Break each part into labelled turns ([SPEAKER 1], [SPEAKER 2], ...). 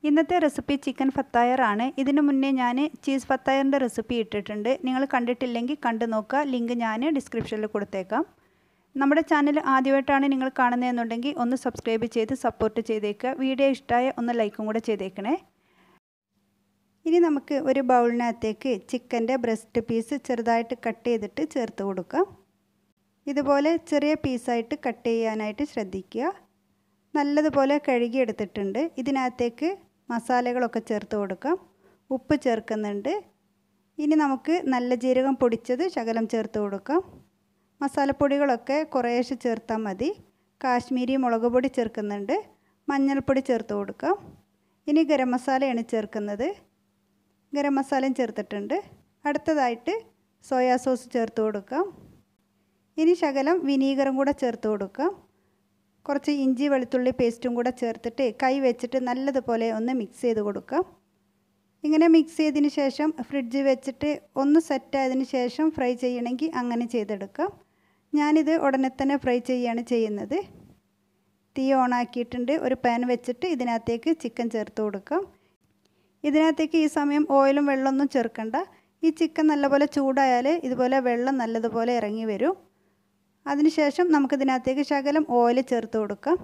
[SPEAKER 1] ഇന്നത്തെ recipe chicken ഫത്തായറാണ്. ഇതിനു മുന്നേ ഞാൻ ചീസ് ഫത്തായറിൻ്റെ റെസിപ്പി ഇട്ടിട്ടുണ്ട്. നിങ്ങൾ കണ്ടിട്ടില്ലെങ്കിൽ കണ്ടു നോക്കുക. ലിങ്ക് ഞാൻ ഡിസ്ക്രിപ്ഷനിൽ കൊടുത്തേക്കാം. നമ്മുടെ ചാനൽ ആദ്യമായിട്ടാണ് നിങ്ങൾ കാണുന്നതെന്നുണ്ടെങ്കിൽ ഒന്ന് സബ്സ്ക്രൈബ് ചെയ്ത് സപ്പോർട്ട് ചെയ്തേക്കുക. വീഡിയോ ഇഷ്ടമായ ഒന്ന് ലൈക്കും കൂടെ ചെയ്തേക്കണേ. ഇനി നമുക്ക് ഒരു ബൗളിനകത്തേക്ക് ചിക്കൻ്റെ ബ്രസ്റ്റ് പീസ് ചെറുതായിട്ട് കട്ട് ചെയ്തിട്ട് ചേർത്ത് കൊടുക്കാം. ഇതുപോലെ ചെറിയ പീസായിട്ട് കട്ട് ചെയ്യാനായിട്ട് ശ്രദ്ധിക്കുക. നല്ലതുപോലെ കഴുകിയെടുത്തിട്ടുണ്ട്. ഇതിനകത്തേക്ക് മസാലകളൊക്കെ ചേർത്ത് കൊടുക്കാം. ഉപ്പ് ചേർക്കുന്നുണ്ട്. ഇനി നമുക്ക് നല്ല ജീരകം പൊടിച്ചത് ശകലം ചേർത്ത് കൊടുക്കാം. മസാലപ്പൊടികളൊക്കെ കുറേശ്ശെ ചേർത്താൽ മതി. കാശ്മീരി മുളക് പൊടി ചേർക്കുന്നുണ്ട്. മഞ്ഞൾപ്പൊടി ചേർത്ത് കൊടുക്കാം. ഇനി ഗരം മസാലയാണ് ചേർക്കുന്നത്. ഗരം മസാലയും ചേർത്തിട്ടുണ്ട്. അടുത്തതായിട്ട് സോയാ സോസ് ചേർത്ത് കൊടുക്കാം. ഇനി ശകലം വിനീഗറും കൂടെ ചേർത്ത് കൊടുക്കാം. കുറച്ച് ഇഞ്ചി വെളുത്തുള്ളി പേസ്റ്റും കൂടെ ചേർത്തിട്ട് കൈ വെച്ചിട്ട് നല്ലതുപോലെ ഒന്ന് മിക്സ് ചെയ്ത് കൊടുക്കാം. ഇങ്ങനെ മിക്സ് ചെയ്തതിന് ശേഷം ഫ്രിഡ്ജിൽ വെച്ചിട്ട് ഒന്ന് സെറ്റായതിന് ശേഷം ഫ്രൈ ചെയ്യണമെങ്കിൽ അങ്ങനെ ചെയ്തെടുക്കാം. ഞാനിത് ഉടനെ തന്നെ ഫ്രൈ ചെയ്യുകയാണ് ചെയ്യുന്നത്. തീ ഓണാക്കിയിട്ടുണ്ട്. ഒരു പാൻ വെച്ചിട്ട് ഇതിനകത്തേക്ക് ചിക്കൻ ചേർത്ത് കൊടുക്കാം. ഇതിനകത്തേക്ക് ഈ സമയം ഓയിലും വെള്ളമൊന്നും ചേർക്കണ്ട. ഈ ചിക്കൻ നല്ലപോലെ ചൂടായാൽ ഇതുപോലെ വെള്ളം നല്ലതുപോലെ ഇറങ്ങി വരും. അതിനുശേഷം നമുക്കിതിനകത്തേക്ക് ശകലം ഓയിൽ ചേർത്ത് കൊടുക്കാം.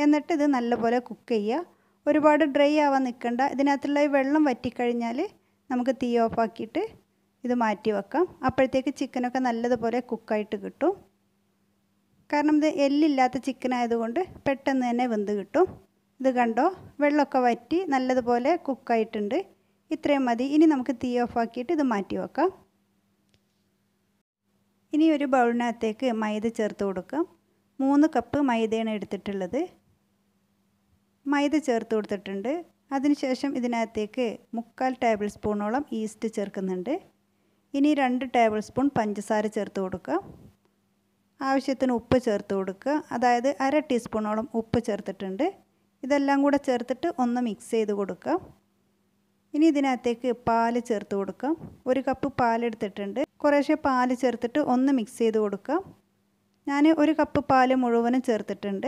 [SPEAKER 1] എന്നിട്ട് ഇത് നല്ലപോലെ കുക്ക് ചെയ്യുക. ഒരുപാട് ഡ്രൈ ആവാൻ നിൽക്കണ്ട. ഇതിനകത്തുള്ള ഈ വെള്ളം വറ്റിക്കഴിഞ്ഞാൽ നമുക്ക് തീ ഓഫാക്കിയിട്ട് ഇത് മാറ്റി വെക്കാം. അപ്പോഴത്തേക്ക് ചിക്കനൊക്കെ നല്ലതുപോലെ കുക്കായിട്ട് കിട്ടും. കാരണം ഇത് എല്ലില്ലാത്ത ചിക്കൻ ആയതുകൊണ്ട് പെട്ടെന്ന് തന്നെ വെന്ത് കിട്ടും. ഇത് കണ്ടോ, വെള്ളമൊക്കെ വറ്റി നല്ലതുപോലെ കുക്കായിട്ടുണ്ട്. ഇത്രയും മതി. ഇനി നമുക്ക് തീ ഓഫാക്കിയിട്ട് ഇത് മാറ്റി വെക്കാം. ഇനി ഒരു ബൗളിനകത്തേക്ക് മൈദ ചേർത്ത് കൊടുക്കാം. 3 കപ്പ് മൈദയാണ് എടുത്തിട്ടുള്ളത്. മൈദ ചേർത്ത് കൊടുത്തിട്ടുണ്ട്. അതിനുശേഷം ഇതിനകത്തേക്ക് 3/4 ടേബിൾ സ്പൂണോളം ഈസ്റ്റ് ചേർക്കുന്നുണ്ട്. ഇനി 2 ടേബിൾ സ്പൂൺ പഞ്ചസാര ചേർത്ത് കൊടുക്കുക. ആവശ്യത്തിന് ഉപ്പ് ചേർത്ത് കൊടുക്കുക. അതായത് 1/2 ടീസ്പൂണോളം ഉപ്പ് ചേർത്തിട്ടുണ്ട്. ഇതെല്ലാം കൂടെ ചേർത്തിട്ട് ഒന്ന് മിക്സ് ചെയ്ത് കൊടുക്കാം. ഇനി ഇതിനകത്തേക്ക് പാൽ ചേർത്ത് കൊടുക്കാം. 1 കപ്പ് പാലെടുത്തിട്ടുണ്ട്. കുറേശ്ശെ പാൽ ചേർത്തിട്ട് ഒന്ന് മിക്സ് ചെയ്ത് കൊടുക്കാം. ഞാൻ 1 കപ്പ് പാൽ മുഴുവനും ചേർത്തിട്ടുണ്ട്.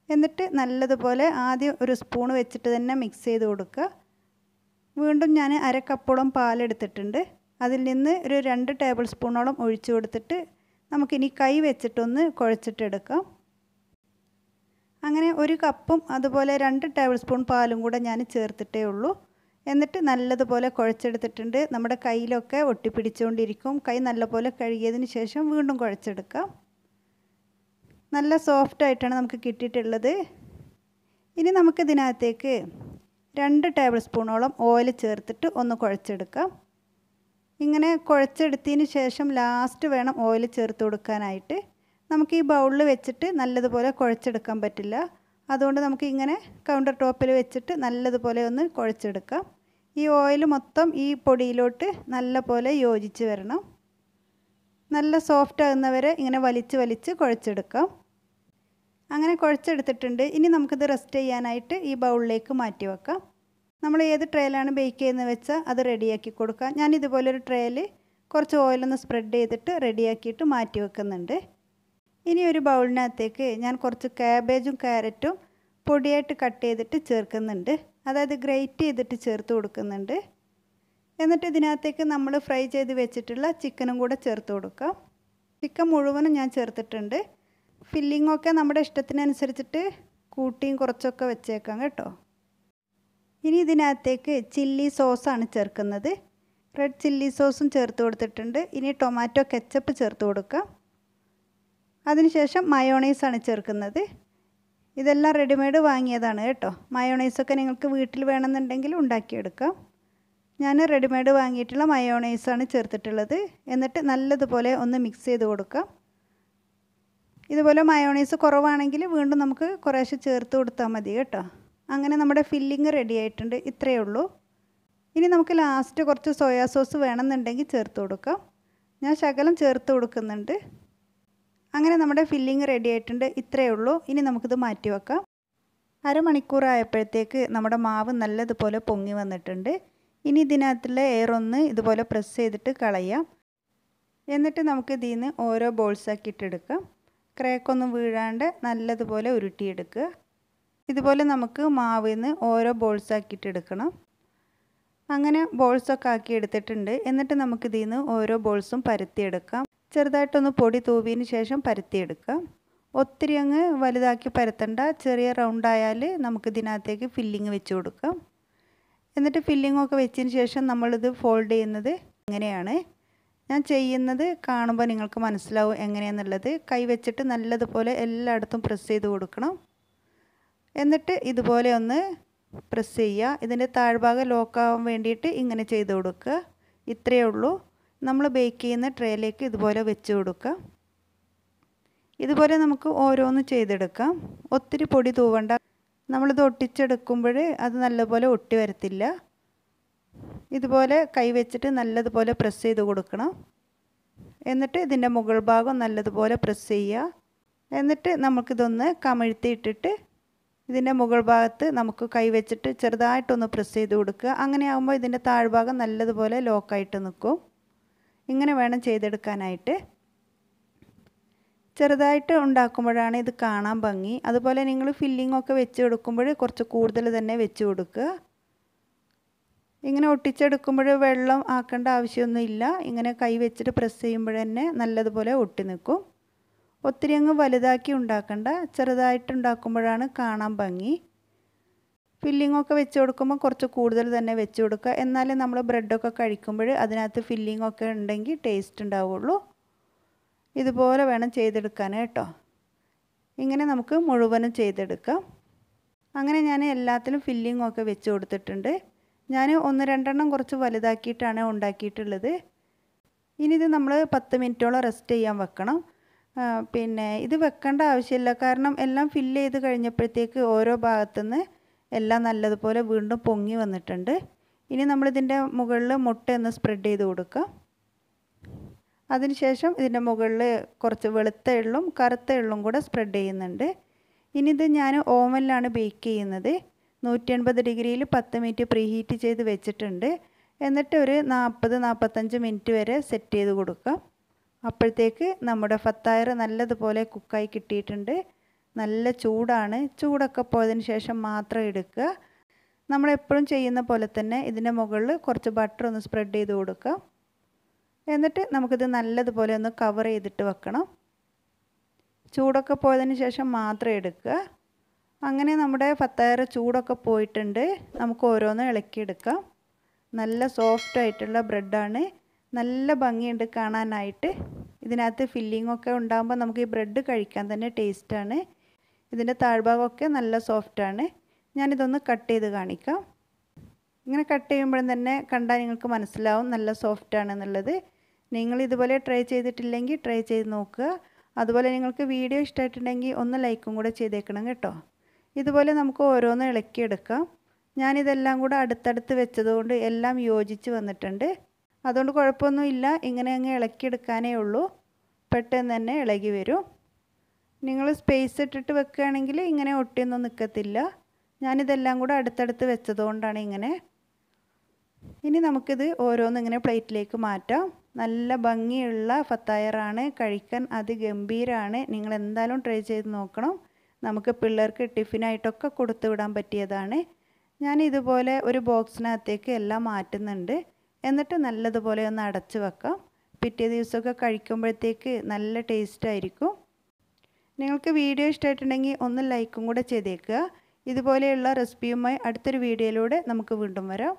[SPEAKER 1] എന്നിട്ട് നല്ലതുപോലെ ആദ്യം ഒരു സ്പൂൺ വെച്ചിട്ട് തന്നെ മിക്സ് ചെയ്ത് കൊടുക്കുക. വീണ്ടും ഞാൻ 1/2 കപ്പോളം പാലെടുത്തിട്ടുണ്ട്. അതിൽ നിന്ന് ഒരു 2 ടേബിൾ സ്പൂണോളം ഒഴിച്ചു കൊടുത്തിട്ട് നമുക്കിനി കൈ വെച്ചിട്ടൊന്ന് കുഴച്ചിട്ടെടുക്കാം. അങ്ങനെ 1 കപ്പും അതുപോലെ 2 ടേബിൾ സ്പൂൺ പാലും കൂടെ ഞാൻ ചേർത്തിട്ടേ ഉള്ളൂ. എന്നിട്ട് നല്ലതുപോലെ കുഴച്ചെടുത്തിട്ടുണ്ട്. നമ്മുടെ കയ്യിലൊക്കെ ഒട്ടിപ്പിടിച്ചുകൊണ്ടിരിക്കും. കൈ നല്ലപോലെ കഴുകിയതിന് ശേഷം വീണ്ടും കുഴച്ചെടുക്കാം. നല്ല സോഫ്റ്റായിട്ടാണ് നമുക്ക് കിട്ടിയിട്ടുള്ളത്. ഇനി നമുക്കിതിനകത്തേക്ക് 2 ടേബിൾ സ്പൂണോളം ഓയിൽ ചേർത്തിട്ട് ഒന്ന് കുഴച്ചെടുക്കാം. ഇങ്ങനെ കുഴച്ചെടുത്തതിന് ശേഷം ലാസ്റ്റ് വേണം ഓയിൽ ചേർത്ത് കൊടുക്കാനായിട്ട്. നമുക്ക് ഈ ബൗളിൽ വെച്ചിട്ട് നല്ലതുപോലെ കുഴച്ചെടുക്കാൻ പറ്റില്ല. അതുകൊണ്ട് നമുക്ക് ഇങ്ങനെ കൗണ്ടർ ടോപ്പിൽ വെച്ചിട്ട് നല്ലതുപോലെ ഒന്ന് കുഴച്ചെടുക്കാം. ഈ ഓയിൽ മൊത്തം ഈ പൊടിയിലോട്ട് നല്ലപോലെ യോജിച്ച് വരണം. നല്ല സോഫ്റ്റ് ആകുന്നവരെ ഇങ്ങനെ വലിച്ച് വലിച്ച് കുഴച്ചെടുക്കാം. അങ്ങനെ കുഴച്ചെടുത്തിട്ടുണ്ട്. ഇനി നമുക്കിത് റെസ്റ്റ് ചെയ്യാനായിട്ട് ഈ ബൗളിലേക്ക് മാറ്റി വെക്കാം. നമ്മൾ ഏത് ട്രേയിലാണ് ബേക്ക് ചെയ്യുന്നത് വെച്ചാൽ അത് റെഡിയാക്കി കൊടുക്കാം. ഞാൻ ഇതുപോലൊരു ട്രേയിൽ കുറച്ച് ഓയിലൊന്ന് സ്പ്രെഡ് ചെയ്തിട്ട് റെഡിയാക്കിയിട്ട് മാറ്റി വെക്കുന്നുണ്ട്. ഇനി ഒരു ബൗളിനകത്തേക്ക് ഞാൻ കുറച്ച് കാബേജും ക്യാരറ്റും പൊടിയായിട്ട് കട്ട് ചെയ്തിട്ട് ചേർക്കുന്നുണ്ട്. അതായത് ഗ്രേറ്റ് ചെയ്തിട്ട് ചേർത്ത് കൊടുക്കുന്നുണ്ട്. എന്നിട്ട് ഇതിനകത്തേക്ക് നമ്മൾ ഫ്രൈ ചെയ്ത് വെച്ചിട്ടുള്ള ചിക്കനും കൂടെ ചേർത്ത് കൊടുക്കാം. ചിക്കൻ മുഴുവനും ഞാൻ ചേർത്തിട്ടുണ്ട്. ഫില്ലിങ്ങൊക്കെ നമ്മുടെ ഇഷ്ടത്തിനനുസരിച്ചിട്ട് കൂട്ടിയും കുറച്ചൊക്കെ വെച്ചേക്കാം കേട്ടോ. ഇനി ഇതിനകത്തേക്ക് ചില്ലി സോസാണ് ചേർക്കുന്നത്. റെഡ് ചില്ലി സോസും ചേർത്ത് കൊടുത്തിട്ടുണ്ട്. ഇനി ടൊമാറ്റോ കെച്ചപ്പ് ചേർത്ത് കൊടുക്കാം. അതിനുശേഷം മയോണൈസാണ് ചേർക്കുന്നത്. ഇതെല്ലാം റെഡിമെയ്ഡ് വാങ്ങിയതാണ് കേട്ടോ. മയോണൈസൊക്കെ നിങ്ങൾക്ക് വീട്ടിൽ വേണമെന്നുണ്ടെങ്കിൽ ഉണ്ടാക്കിയെടുക്കാം. ഞാൻ റെഡിമെയ്ഡ് വാങ്ങിയിട്ടുള്ള മയോണൈസാണ് ചേർത്തിട്ടുള്ളത്. എന്നിട്ട് നല്ലതുപോലെ ഒന്ന് മിക്സ് ചെയ്ത് കൊടുക്കാം. ഇതുപോലെ മയോണൈസ് കുറവാണെങ്കിൽ വീണ്ടും നമുക്ക് കുറേശ്ശെ ചേർത്ത് കൊടുത്താൽ മതി കേട്ടോ. അങ്ങനെ നമ്മുടെ ഫില്ലിങ് റെഡി ആയിട്ടുണ്ട്. ഇത്രയേ ഉള്ളൂ. ഇനി നമുക്ക് ലാസ്റ്റ് കുറച്ച് സോയാ സോസ് വേണമെന്നുണ്ടെങ്കിൽ ചേർത്ത് കൊടുക്കാം. ഞാൻ ശകലം ചേർത്ത് കൊടുക്കുന്നുണ്ട്. അങ്ങനെ നമ്മുടെ ഫില്ലിങ് റെഡി ആയിട്ടുണ്ട്. ഇത്രയേ ഉള്ളൂ. ഇനി നമുക്കിത് മാറ്റി വെക്കാം. അരമണിക്കൂറായപ്പോഴത്തേക്ക് നമ്മുടെ മാവ് നല്ലതുപോലെ പൊങ്ങി വന്നിട്ടുണ്ട്. ഇനി ഇതിനകത്തുള്ള എയർ ഒന്ന് ഇതുപോലെ പ്രസ് ചെയ്തിട്ട് കളയാം. എന്നിട്ട് നമുക്ക് ഇതിൽ നിന്ന് ഓരോ ബോൾസാക്കിയിട്ടെടുക്കാം. ക്രാക്കൊന്നും വീഴാണ്ട് നല്ലതുപോലെ ഉരുട്ടിയെടുക്കുക. ഇതുപോലെ നമുക്ക് മാവിൽ നിന്ന് ഓരോ ബോൾസ് ആക്കിയിട്ട് എടുക്കണം. അങ്ങനെ ബോൾസൊക്കെ ആക്കി എടുത്തിട്ടുണ്ട്. എന്നിട്ട് നമുക്ക് ഇതിൽ നിന്ന് ഓരോ ബോൾസും പരത്തിയെടുക്കാം. ചെറുതായിട്ടൊന്ന് പൊടി തൂവിയതിന് ശേഷം പരത്തിയെടുക്കാം. ഒത്തിരി അങ്ങ് വലുതാക്കി പരത്തണ്ട. ചെറിയ റൗണ്ടായാൽ നമുക്ക് ഇതിനകത്തേക്ക് ഫില്ലിങ് വെച്ച് കൊടുക്കാം. എന്നിട്ട് ഫില്ലിങ്ങൊക്കെ വെച്ചതിന് ശേഷം നമ്മളിത് ഫോൾഡ് ചെയ്യുന്നത് എങ്ങനെയാണ് ഞാൻ ചെയ്യുന്നത് കാണുമ്പോൾ നിങ്ങൾക്ക് മനസ്സിലാവും എങ്ങനെയാണെന്നുള്ളത്. കൈ വെച്ചിട്ട് നല്ലതുപോലെ എല്ലായിടത്തും പ്രസ് ചെയ്ത് കൊടുക്കണം. എന്നിട്ട് ഇതുപോലെ ഒന്ന് പ്രസ് ചെയ്യുക. ഇതിൻ്റെ താഴ്ഭാഗം ലോക്കാവാൻ വേണ്ടിയിട്ട് ഇങ്ങനെ ചെയ്ത് കൊടുക്കുക. ഇത്രയേ ഉള്ളൂ. നമ്മൾ ബേക്ക് ചെയ്യുന്ന ട്രേയിലേക്ക് ഇതുപോലെ വെച്ച് കൊടുക്കുക. ഇതുപോലെ നമുക്ക് ഓരോന്ന് ചെയ്തെടുക്കാം. ഒത്തിരി പൊടി തൂവണ്ട. നമ്മളിത് ഒട്ടിച്ചെടുക്കുമ്പോൾ അത് നല്ലപോലെ ഒട്ടി വരത്തില്ല. ഇതുപോലെ കൈ വെച്ചിട്ട് നല്ലതുപോലെ പ്രസ് ചെയ്ത് കൊടുക്കണം. എന്നിട്ട് ഇതിൻ്റെ മുകൾ ഭാഗം നല്ലതുപോലെ പ്രസ് ചെയ്യുക. എന്നിട്ട് നമുക്കിതൊന്ന് കമിഴ്ത്തിയിട്ടിട്ട് ഇതിൻ്റെ മുകൾ ഭാഗത്ത് നമുക്ക് കൈ വെച്ചിട്ട് ചെറുതായിട്ടൊന്ന് പ്രസ് ചെയ്ത് കൊടുക്കുക. അങ്ങനെ ആകുമ്പോൾ ഇതിൻ്റെ താഴ്ഭാഗം നല്ലതുപോലെ ലോക്കായിട്ട് നിൽക്കും. ഇങ്ങനെ വേണം ചെയ്തെടുക്കാനായിട്ട്. ചെറുതായിട്ട് ഉണ്ടാക്കുമ്പോഴാണ് ഇത് കാണാൻ ഭംഗി. അതുപോലെ നിങ്ങൾ ഫില്ലിങ്ങൊക്കെ വെച്ച് കൊടുക്കുമ്പോൾ കുറച്ച് കൂടുതൽ തന്നെ വെച്ച് കൊടുക്കുക. ഇങ്ങനെ ഒട്ടിച്ചെടുക്കുമ്പോൾ വെള്ളം ആക്കേണ്ട ആവശ്യമൊന്നുമില്ല. ഇങ്ങനെ കൈ വെച്ചിട്ട് പ്രസ് ചെയ്യുമ്പോൾ തന്നെ നല്ലതുപോലെ ഒട്ടി നിൽക്കും. ഒത്തിരി അങ്ങ് വലുതാക്കി ഉണ്ടാക്കണ്ട. ചെറുതായിട്ട് ഉണ്ടാക്കുമ്പോഴാണ് കാണാൻ ഭംഗി. ഫില്ലിങ്ങൊക്കെ വെച്ച് കൊടുക്കുമ്പോൾ കുറച്ച് കൂടുതൽ തന്നെ വെച്ച് കൊടുക്കുക. എന്നാലേ നമ്മൾ ബ്രെഡൊക്കെ കഴിക്കുമ്പോൾ അതിനകത്ത് ഫില്ലിങ്ങൊക്കെ ഉണ്ടെങ്കിൽ ടേസ്റ്റ് ഉണ്ടാവുള്ളൂ. ഇതുപോലെ വേണം ചെയ്തെടുക്കാൻ കേട്ടോ. ഇങ്ങനെ നമുക്ക് മുഴുവനും ചെയ്തെടുക്കാം. അങ്ങനെ ഞാൻ എല്ലാത്തിലും ഫില്ലിങ്ങൊക്കെ വെച്ച് കൊടുത്തിട്ടുണ്ട്. ഞാൻ 1-2 കുറച്ച് വലുതാക്കിയിട്ടാണ് ഉണ്ടാക്കിയിട്ടുള്ളത്. ഇനി ഇത് നമ്മൾ 10 മിനിറ്റോളം റെസ്റ്റ് ചെയ്യാൻ വെക്കണം. പിന്നെ ഇത് വെക്കേണ്ട ആവശ്യമില്ല. കാരണം എല്ലാം ഫില്ല് ചെയ്ത് കഴിഞ്ഞപ്പോഴത്തേക്ക് ഓരോ ഭാഗത്തുനിന്ന് എല്ലാം നല്ലതുപോലെ വീണ്ടും പൊങ്ങി വന്നിട്ടുണ്ട്. ഇനി നമ്മളിതിൻ്റെ മുകളിൽ മുട്ട ഒന്ന് സ്പ്രെഡ് ചെയ്ത് കൊടുക്കാം. അതിനുശേഷം ഇതിൻ്റെ മുകളിൽ കുറച്ച് വെളുത്ത എള്ളും കറുത്ത എള്ളും കൂടെ സ്പ്രെഡ് ചെയ്യുന്നുണ്ട്. ഇനി ഇത് ഞാൻ ഓവനിലാണ് ബേക്ക് ചെയ്യുന്നത്. 180 ഡിഗ്രിയിൽ 10 മിനിറ്റ് പ്രീ ഹീറ്റ് ചെയ്ത് വെച്ചിട്ടുണ്ട്. എന്നിട്ട് ഒരു 40-45 മിനിറ്റ് വരെ സെറ്റ് ചെയ്ത് കൊടുക്കാം. അപ്പോഴത്തേക്ക് നമ്മുടെ ഫത്തായർ നല്ലതുപോലെ കുക്കായി കിട്ടിയിട്ടുണ്ട്. നല്ല ചൂടാണ്. ചൂടൊക്കെ പോയതിന് ശേഷം മാത്രം എടുക്കുക. നമ്മളെപ്പോഴും ചെയ്യുന്ന പോലെ തന്നെ ഇതിൻ്റെ മുകളിൽ കുറച്ച് ബട്ടർ ഒന്ന് സ്പ്രെഡ് ചെയ്ത് കൊടുക്കാം. എന്നിട്ട് നമുക്കിത് നല്ലതുപോലെ ഒന്ന് കവർ ചെയ്തിട്ട് വെക്കണം. ചൂടൊക്കെ പോയതിന് ശേഷം മാത്രം എടുക്കുക. അങ്ങനെ നമ്മുടെ ഫത്തായർ ചൂടൊക്കെ പോയിട്ടുണ്ട്. നമുക്ക് ഓരോന്ന് ഇളക്കിയെടുക്കാം. നല്ല സോഫ്റ്റ് ആയിട്ടുള്ള ബ്രെഡാണ്. നല്ല ഭംഗിയുണ്ട് കാണാനായിട്ട്. ഇതിനകത്ത് ഫില്ലിങ്ങൊക്കെ ഉണ്ടാകുമ്പോൾ നമുക്ക് ഈ ബ്രെഡ് കഴിക്കാൻ തന്നെ ടേസ്റ്റാണ്. ഇതിൻ്റെ താഴ്ഭാഗമൊക്കെ നല്ല സോഫ്റ്റാണ്. ഞാനിതൊന്ന് കട്ട് ചെയ്ത് കാണിക്കാം. ഇങ്ങനെ കട്ട് ചെയ്യുമ്പോഴും തന്നെ കണ്ടാൽ നിങ്ങൾക്ക് മനസ്സിലാവും നല്ല സോഫ്റ്റാണെന്നുള്ളത്. നിങ്ങൾ ഇതുപോലെ ട്രൈ ചെയ്തിട്ടില്ലെങ്കിൽ ട്രൈ ചെയ്ത് നോക്കുക. അതുപോലെ നിങ്ങൾക്ക് വീഡിയോ ഇഷ്ടമായിട്ടുണ്ടെങ്കിൽ ഒന്ന് ലൈക്കും കൂടെ ചെയ്തേക്കണം കേട്ടോ. ഇതുപോലെ നമുക്ക് ഓരോന്ന് ഇളക്കിയെടുക്കാം. ഞാനിതെല്ലാം കൂടെ അടുത്തടുത്ത് വെച്ചതുകൊണ്ട് എല്ലാം യോജിച്ച് വന്നിട്ടുണ്ട്. അതുകൊണ്ട് കുഴപ്പമൊന്നുമില്ല. ഇങ്ങനെ അങ്ങ് ഇളക്കിയെടുക്കാനേ ഉള്ളൂ. പെട്ടെന്ന് തന്നെ ഇളകി വരും. നിങ്ങൾ സ്പേസ് ഇട്ടിട്ട് വെക്കുകയാണെങ്കിൽ ഇങ്ങനെ ഒട്ടിയൊന്നും നിൽക്കത്തില്ല. ഞാനിതെല്ലാം കൂടെ അടുത്തടുത്ത് വെച്ചതുകൊണ്ടാണ് ഇങ്ങനെ. ഇനി നമുക്കിത് ഓരോന്ന് ഇങ്ങനെ പ്ലേറ്റിലേക്ക് മാറ്റാം. നല്ല ഭംഗിയുള്ള ഫത്തായറാണ്. കഴിക്കാൻ അതിഗംഭീരമാണ്. നിങ്ങൾ എന്തായാലും ട്രൈ ചെയ്ത് നോക്കണം. നമുക്ക് പിള്ളേർക്ക് ടിഫിനായിട്ടൊക്കെ കൊടുത്തു വിടാൻ പറ്റിയതാണ്. ഞാൻ ഇതുപോലെ ഒരു ബോക്സിനകത്തേക്ക് എല്ലാം മാറ്റുന്നുണ്ട്. എന്നിട്ട് നല്ലതുപോലെ ഒന്ന് അടച്ച് വെക്കാം. പിറ്റേ ദിവസമൊക്കെ കഴിക്കുമ്പോഴത്തേക്ക് നല്ല ടേസ്റ്റ് ആയിരിക്കും. നിങ്ങൾക്ക് വീഡിയോ ഇഷ്ടമായിട്ടുണ്ടെങ്കിൽ ഒന്ന് ലൈക്കും കൂടെ ചെയ്തേക്കുക. ഇതുപോലെയുള്ള റെസിപ്പിയുമായി അടുത്തൊരു വീഡിയോയിലൂടെ നമുക്ക് വീണ്ടും വരാം.